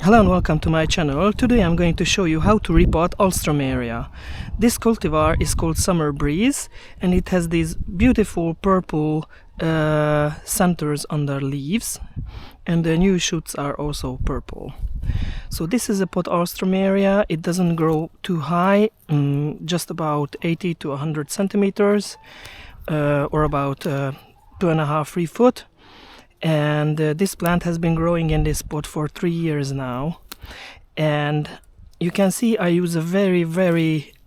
Hello and welcome to my channel. Today I'm going to show you how to repot Alstroemeria. This cultivar is called Summer Breeze and it has these beautiful purple centers on their leaves, and the new shoots are also purple. So this is a pot Alstroemeria. It doesn't grow too high, just about 80 to 100 centimeters or about 2.5–3 foot. And this plant has been growing in this pot for 3 years now, and you can see I use a very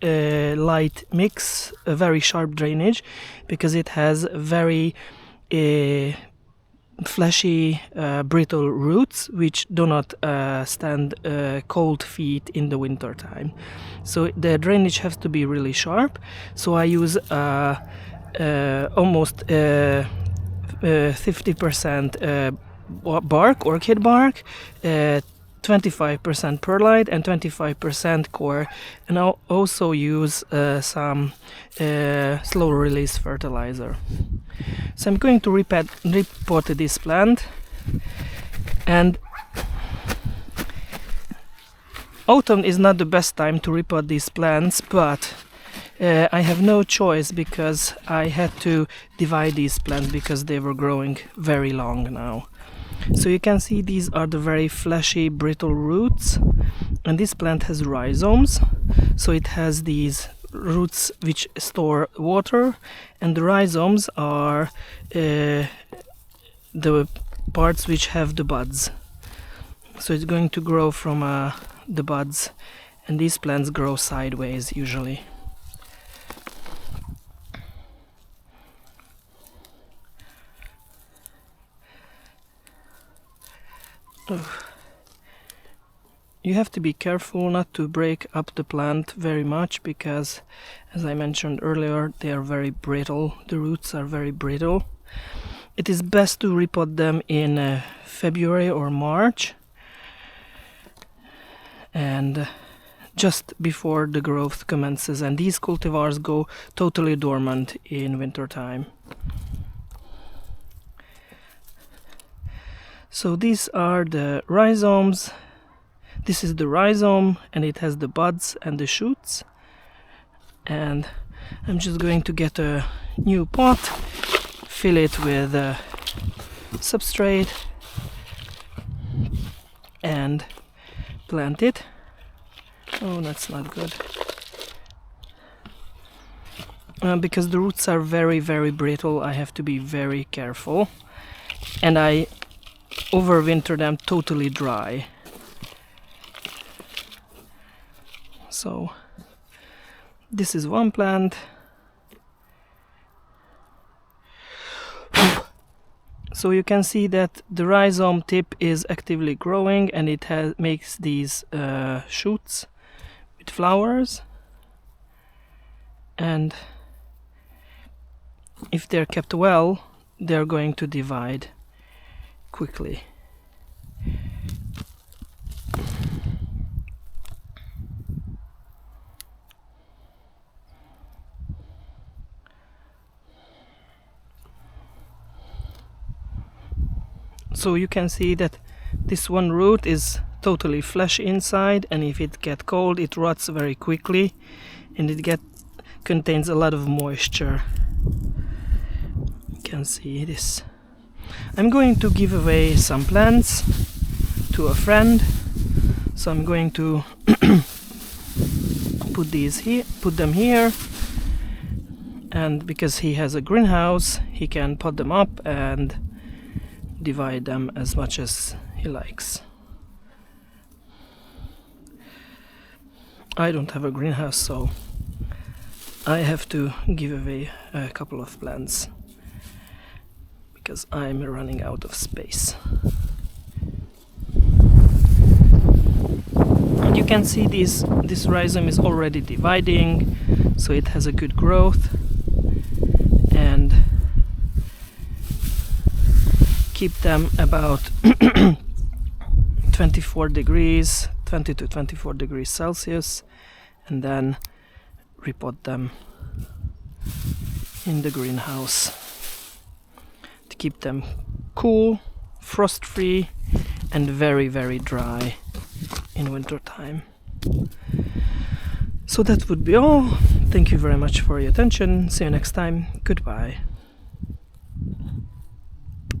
light mix, a very sharp drainage, because it has very fleshy brittle roots which do not stand cold feet in the winter time. So the drainage has to be really sharp, so I use almost 50% bark, orchid bark, 25% perlite and 25% core, and I'll also use some slow release fertilizer. So I'm going to repot this plant, and autumn is not the best time to repot these plants, but I have no choice because I had to divide these plants because they were growing very long now. So you can see these are the very fleshy brittle roots, and this plant has rhizomes, so it has these roots which store water, and the rhizomes are the parts which have the buds. So it's going to grow from the buds, and these plants grow sideways usually. You have to be careful not to break up the plant very much because, as I mentioned earlier, they are very brittle. The roots are very brittle. It is best to repot them in February or March, and just before the growth commences, and these cultivars go totally dormant in winter time. So these are the rhizomes. This is the rhizome, and it has the buds and the shoots. And I'm just going to get a new pot, fill it with substrate, and plant it. Oh, that's not good. Because the roots are very brittle, I have to be very careful. And I overwinter them totally dry. So this is one plant. So you can see that the rhizome tip is actively growing, and it makes these shoots with flowers, and if they're kept well, they're going to divide quickly. So you can see that this one root is totally fleshy inside, and if it gets cold it rots very quickly, and it contains a lot of moisture. You can see this. I'm going to give away some plants to a friend, so I'm going to put them here, and because he has a greenhouse, he can pot them up and divide them as much as he likes. I don't have a greenhouse, so I have to give away a couple of plants because I'm running out of space. And you can see this rhizome is already dividing, so it has a good growth. And keep them about 24 degrees, 20 to 24 degrees Celsius, and then repot them in the greenhouse to keep them cool, frost-free, and very dry. in winter time. So that would be all. Thank you very much for your attention. See you next time. Goodbye.